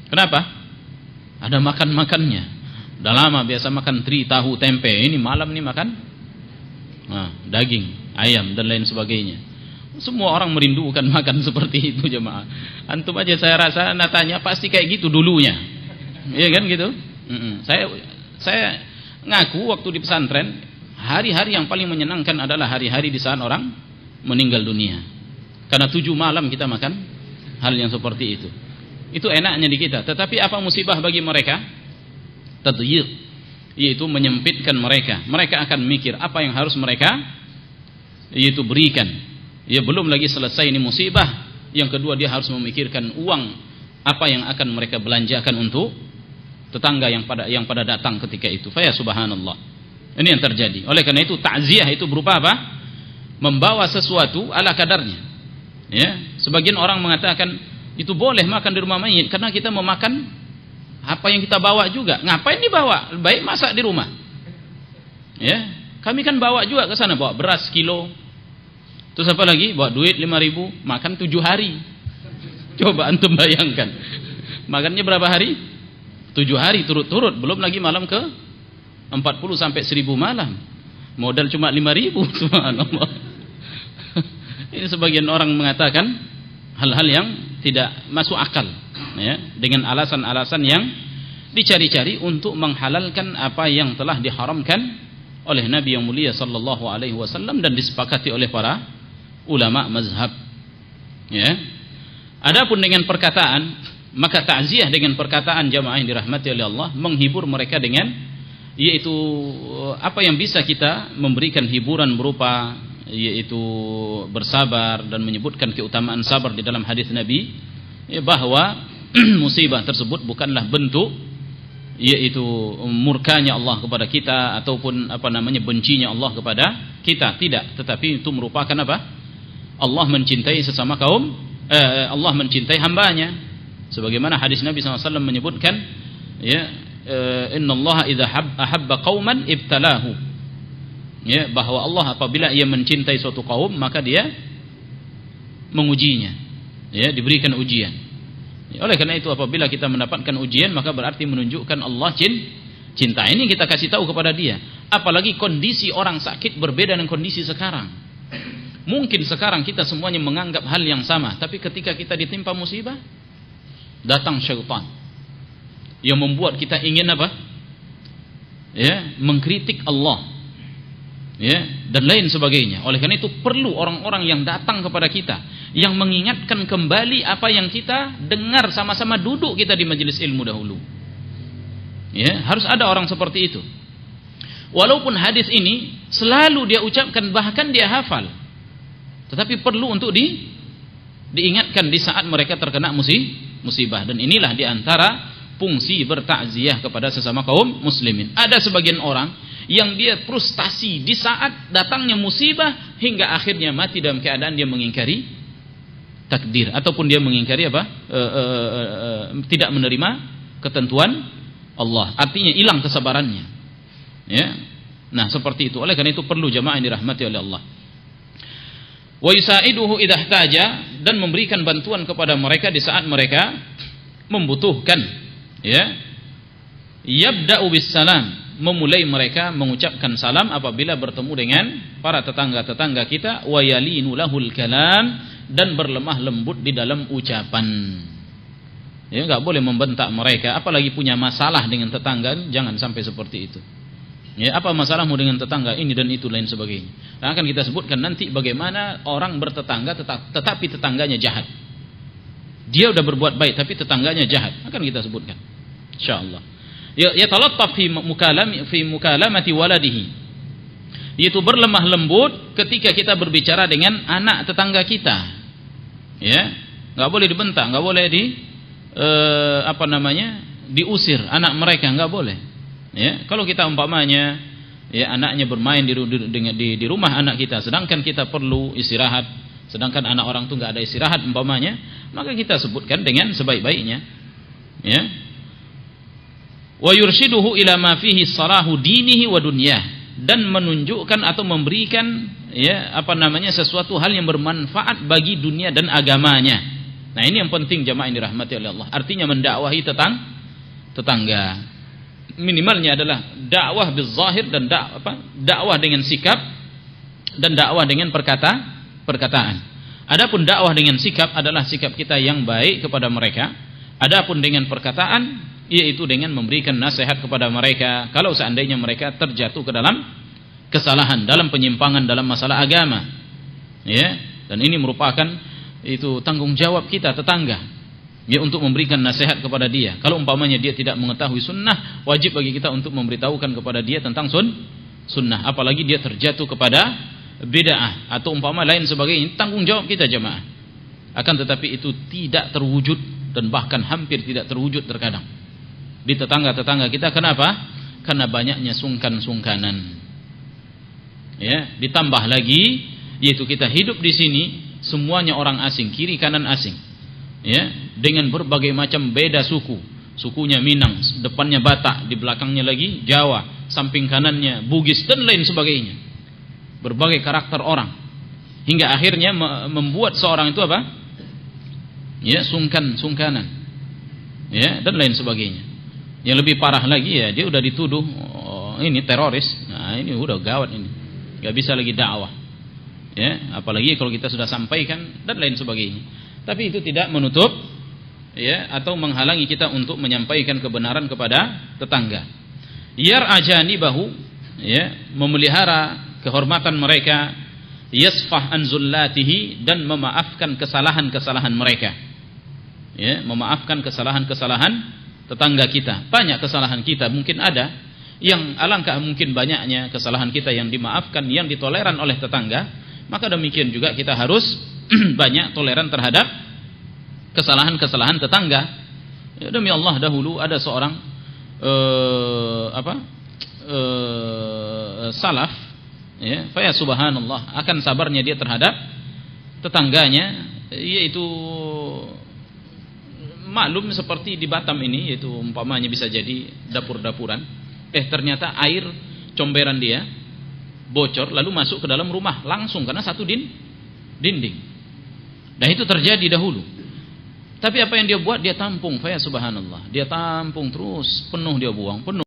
Kenapa? Ada makan-makannya. Udah lama biasa makan teri, tahu, tempe. Ini malam nih makan daging, ayam dan lain sebagainya. Semua orang merindukan makan seperti itu jemaah. Antum aja saya rasa natanya pasti kayak gitu dulunya. Iya kan gitu? Saya ngaku waktu di pesantren, hari-hari yang paling menyenangkan adalah hari-hari di saat orang meninggal dunia. Karena 7 malam kita makan hal yang seperti itu. Itu enaknya di kita. Tetapi apa musibah bagi mereka? Tadyiq, yaitu menyempitkan mereka. Mereka akan mikir apa yang harus mereka yaitu berikan. Ya belum lagi selesai ini musibah. Yang kedua dia harus memikirkan uang apa yang akan mereka belanjakan untuk tetangga yang pada datang ketika itu. Fa ya subhanallah. Ini yang terjadi. Oleh karena itu takziah itu berupa apa? Membawa sesuatu ala kadarnya. Ya, sebagian orang mengatakan itu boleh makan di rumah mayit karena kita memakan apa yang kita bawa juga. Ngapain dibawa? Baik masak di rumah. Ya, kami kan bawa juga ke sana, bawa beras kilo. Terus apa lagi? Bawa duit 5.000, makan 7 hari. Coba antum bayangkan. Makannya berapa hari? 7 hari turut-turut, belum lagi malam ke 40 sampai 1.000 malam. Modal cuma 5.000, subhanallah. Ini sebagian orang mengatakan hal-hal yang tidak masuk akal, ya, dengan alasan-alasan yang dicari-cari untuk menghalalkan apa yang telah diharamkan oleh Nabi yang mulia sallallahu alaihi wasallam dan disepakati oleh para ulama mazhab. Ya. Adapun dengan perkataan, maka takziah dengan perkataan jamaah yang dirahmati oleh Allah menghibur mereka dengan yaitu apa yang bisa kita memberikan hiburan berupa yaitu bersabar dan menyebutkan keutamaan sabar di dalam hadis Nabi, ya, bahwa musibah tersebut bukanlah bentuk yaitu murkanya Allah kepada kita ataupun bencinya Allah kepada kita, tidak, tetapi itu merupakan apa? Allah mencintai sesama kaum, Allah mencintai hambanya, sebagaimana hadis Nabi SAW menyebutkan, ya, innallaha idza ahabba qauman ibtalahu, ya, bahwa Allah apabila ia mencintai suatu kaum maka dia mengujinya, ya, diberikan ujian. Ya, oleh karena itu apabila kita mendapatkan ujian maka berarti menunjukkan Allah cinta. Ini kita kasih tahu kepada dia. Apalagi kondisi orang sakit berbeda dengan kondisi sekarang. Mungkin sekarang kita semuanya menganggap hal yang sama, tapi ketika kita ditimpa musibah, datang syaitan yang membuat kita ingin apa? Ya, mengkritik Allah, ya, dan lain sebagainya. Oleh karena itu perlu orang-orang yang datang kepada kita, yang mengingatkan kembali apa yang kita dengar sama-sama duduk kita di majelis ilmu dahulu. Ya, harus ada orang seperti itu. Walaupun hadis ini selalu dia ucapkan, bahkan dia hafal, tetapi perlu untuk diingatkan di saat mereka terkena musibah. Dan inilah diantara fungsi bertakziah kepada sesama kaum muslimin. Ada sebagian orang yang dia frustasi di saat datangnya musibah hingga akhirnya mati dalam keadaan dia mengingkari takdir ataupun dia mengingkari tidak menerima ketentuan Allah. Artinya hilang kesabarannya. Ya. Nah, seperti itu. Oleh karena itu perlu jamaah yang dirahmati oleh Allah. Wa yusaiduhu idza ihtaja, dan memberikan bantuan kepada mereka di saat mereka membutuhkan. Ya. Yabda'u bis salam, memulai mereka mengucapkan salam apabila bertemu dengan para tetangga-tetangga kita, wa yalinu lahul kalam, dan berlemah lembut di dalam ucapan. Ya, enggak boleh membentak mereka, apalagi punya masalah dengan tetangga, jangan sampai seperti itu. Ya, apa masalahmu dengan tetangga ini dan itu lain sebagainya. Dan akan kita sebutkan nanti bagaimana orang bertetangga tetapi tetangganya jahat. Dia udah berbuat baik tapi tetangganya jahat. Akan kita sebutkan insyaallah. Ya talattaf fi mukalamati waladihi. Yaitu berlemah lembut ketika kita berbicara dengan anak tetangga kita. Ya, enggak boleh dibentak, enggak boleh diusir anak mereka, enggak boleh. Ya, kalau kita umpamanya ya anaknya bermain di rumah anak kita, sedangkan kita perlu istirahat, sedangkan anak orang itu enggak ada istirahat umpamanya, maka kita sebutkan dengan sebaik-baiknya. Ya. Wa yurshiduhu ila ma fihi salahu dinihi wa dunyah, dan menunjukkan atau memberikan sesuatu hal yang bermanfaat bagi dunia dan agamanya. Nah, ini yang penting jamaah yang dirahmati oleh Allah. Artinya mendakwahi tetangga. Minimalnya adalah dakwah bil zahir dan dakwah dengan sikap dan dakwah dengan perkataan. Adapun dakwah dengan sikap adalah sikap kita yang baik kepada mereka. Adapun dengan perkataan yaitu dengan memberikan nasihat kepada mereka kalau seandainya mereka terjatuh ke dalam kesalahan, dalam penyimpangan dalam masalah agama. Ya, dan ini merupakan itu tanggung jawab kita tetangga. Ya, untuk memberikan nasihat kepada dia. Kalau umpamanya dia tidak mengetahui sunnah, wajib bagi kita untuk memberitahukan kepada dia tentang sunnah. Apalagi dia terjatuh kepada bid'ah atau umpama lain sebagainya, tanggung jawab kita jemaah. Akan tetapi itu tidak terwujud dan bahkan hampir tidak terwujud terkadang di tetangga-tetangga kita. Kenapa? Karena banyaknya sungkan-sungkanan. Ya, ditambah lagi yaitu kita hidup di sini semuanya orang asing, kiri kanan asing. Ya, dengan berbagai macam beda suku. Sukunya Minang, depannya Batak, di belakangnya lagi Jawa, samping kanannya Bugis dan lain sebagainya. Berbagai karakter orang. Hingga akhirnya membuat seorang itu apa? Ya, sungkanan. Ya, dan lain sebagainya. Yang lebih parah lagi ya, dia udah dituduh ini teroris. Nah, ini udah gawat ini. Enggak bisa lagi dakwah. Ya, apalagi kalau kita sudah sampaikan dan lain sebagainya. Tapi itu tidak menutup ya atau menghalangi kita untuk menyampaikan kebenaran kepada tetangga. Yar'ajani bahu, ya, memelihara kehormatan mereka, yasfah an zullatihi, dan memaafkan kesalahan-kesalahan mereka. Ya, memaafkan kesalahan-kesalahan tetangga kita. Banyak kesalahan kita mungkin ada yang alangkah mungkin banyaknya kesalahan kita yang dimaafkan, yang ditoleran oleh tetangga. Maka demikian juga kita harus banyak toleran terhadap kesalahan-kesalahan tetangga. Ya, demi Allah, dahulu ada seorang salaf, ya, fa ya subhanallah, akan sabarnya dia terhadap tetangganya, yaitu maklum seperti di Batam ini, yaitu umpamanya bisa jadi dapur-dapuran. Ternyata air comberan dia bocor lalu masuk ke dalam rumah langsung karena satu dinding. Dan itu terjadi dahulu. Tapi apa yang dia buat? Dia tampung, fa ya subhanallah. Dia tampung terus, penuh dia buang, penuh.